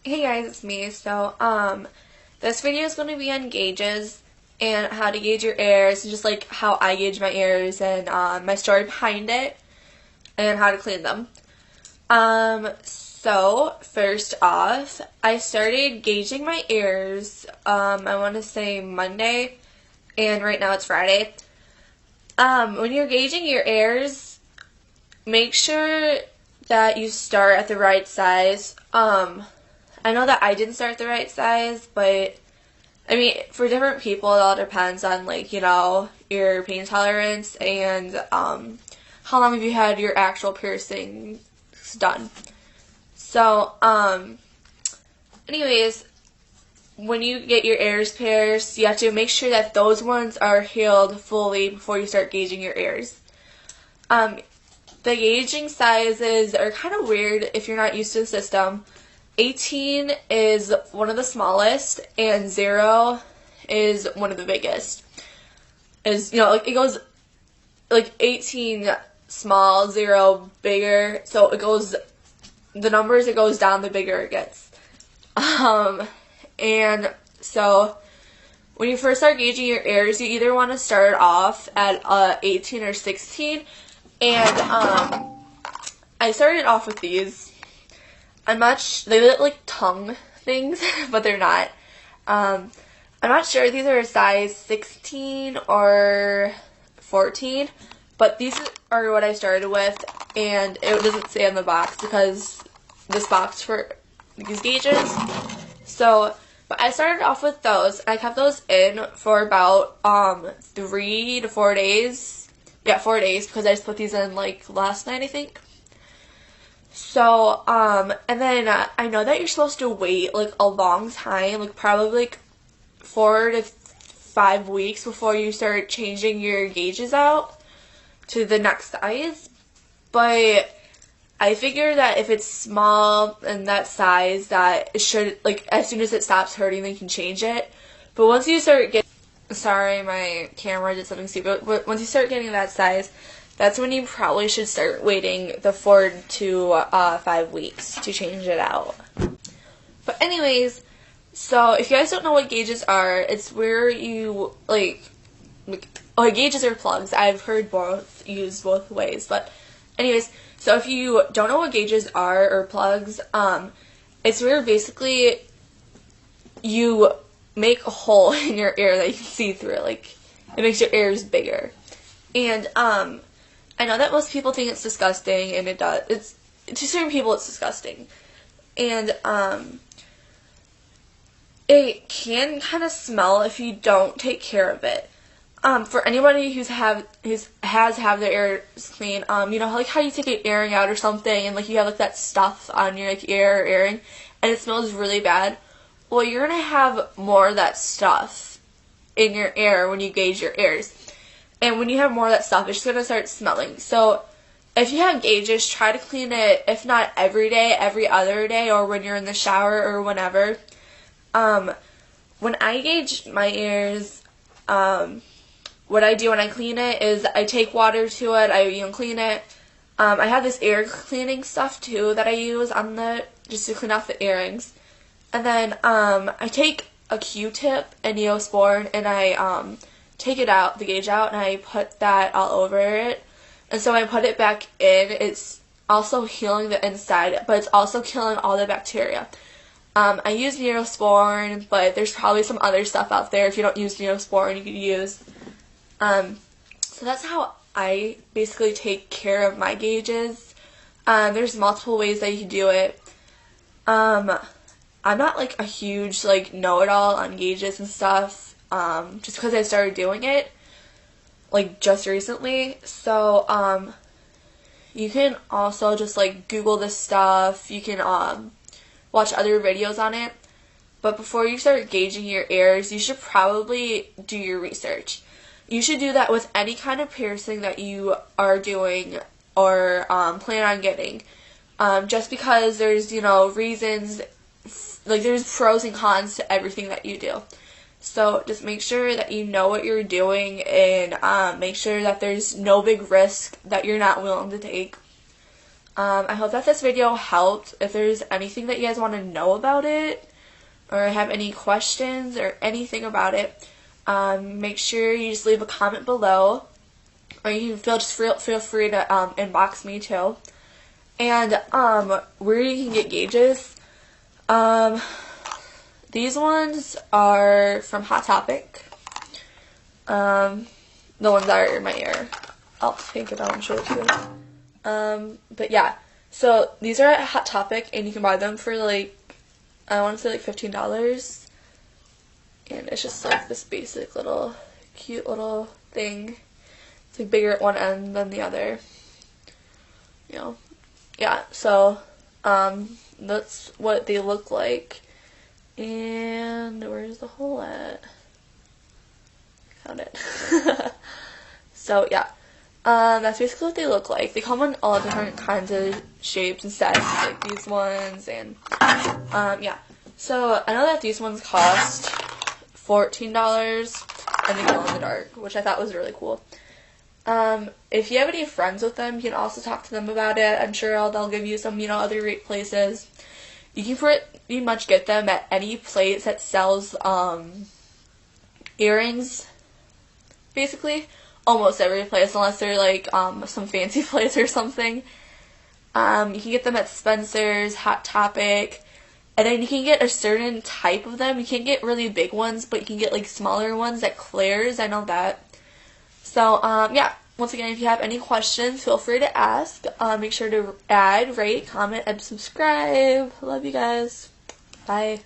Hey guys, it's me. This video is going to be on gauges and how to gauge your ears, and just like how I gauge my ears and my story behind it and how to clean them. So first off, I started gauging my ears, I want to say Monday, and right now it's Friday. When you're gauging your ears, make sure that you start at the right size. I know that I didn't start the right size, but I mean, for different people, it all depends on, like, you know, your pain tolerance and how long have you had your actual piercings done. So, anyways, when you get your ears pierced, you have to make sure that those ones are healed fully before you start gauging your ears. The gauging sizes are kind of weird if you're not used to the system. 18 is one of the smallest, and 0 is one of the biggest. Is, you know, like, it goes, like, 18 small, 0 bigger, so it goes, the numbers it goes down, the bigger it gets. And so, when you first start gauging your ears, you either want to start off at 18 or 16, and, I started off with these. They look like tongue things, but they're not. I'm not sure if these are a size 16 or 14, but these are what I started with, and it doesn't say on the box because this box for these gauges. So, but I started off with those, and I kept those in for about 3 to 4 days. Yeah, 4 days, because I just put these in like last night, I think. So, and then I know that you're supposed to wait, like, a long time, like, probably, like, 4 to 5 weeks before you start changing your gauges out to the next size, but I figure that if it's small and that size, that it should, like, as soon as it stops hurting, then you can change it. But once you start getting, sorry, my camera did something stupid, but once you start getting that size, that's when you probably should start waiting the 4 to 5 weeks to change it out. But anyways, so if you guys don't know what gauges are, it's where you, gauges are plugs. I've heard both used both ways. But anyways, so if you don't know what gauges are or plugs, it's where basically you make a hole in your ear that you can see through. Like, it makes your ears bigger. And, I know that most people think it's disgusting, and it does. It's, to certain people, it's disgusting. And, it can kind of smell if you don't take care of it. For anybody who has their ears clean, you know, like how you take an earring out or something, and, like, you have, like, that stuff on your, like, ear or earring, and it smells really bad. Well, you're gonna have more of that stuff in your ear when you gauge your ears. And when you have more of that stuff, it's just going to start smelling. So, if you have gauges, try to clean it, if not every day, every other day, or when you're in the shower or whenever. When I gauge my ears, what I do when I clean it is I take water to it, I clean it. I have this ear cleaning stuff, too, that I use just to clean off the earrings. And then, I take a Q-tip and Neosporin, and I, take it out, the gauge out, and I put that all over it. And so when I put it back in, it's also healing the inside, but it's also killing all the bacteria. I use Neosporin, but there's probably some other stuff out there. If you don't use Neosporin, you could use. So that's how I basically take care of my gauges. There's multiple ways that you can do it. I'm not, like, a huge, like, know-it-all on gauges and stuff. Just because I started doing it, like, just recently. So, you can also just, like, Google this stuff. You can, watch other videos on it. But before you start gauging your ears, you should probably do your research. You should do that with any kind of piercing that you are doing or, plan on getting. Just because there's, you know, reasons, like, there's pros and cons to everything that you do. So just make sure that you know what you're doing, and make sure that there's no big risk that you're not willing to take. I hope that this video helped. If there's anything that you guys want to know about it, or have any questions or anything about it, make sure you just leave a comment below, or you can feel free to inbox me too. And where you can get gauges, these ones are from Hot Topic. The ones that are in my ear. I'll take it out and show it to you. But yeah, so these are at Hot Topic, and you can buy them for like, I want to say like $15. And it's just like this basic little, cute little thing. It's like bigger at one end than the other. You know, yeah, so, that's what they look like. And where's the hole at? Found it. So, yeah. That's basically what they look like. They come in all different kinds of shapes and sizes, like these ones, and, yeah. So, I know that these ones cost $14, and they glow in the dark, which I thought was really cool. If you have any friends with them, you can also talk to them about it. I'm sure they'll give you some, other great places. You can pretty much get them at any place that sells, earrings, basically. Almost every place, unless they're, like, some fancy place or something. You can get them at Spencer's, Hot Topic, and then you can get a certain type of them. You can't get really big ones, but you can get, like, smaller ones at Claire's. I know that. So, yeah. Once again, if you have any questions, feel free to ask. Make sure to rate, comment, and subscribe. Love you guys. Bye.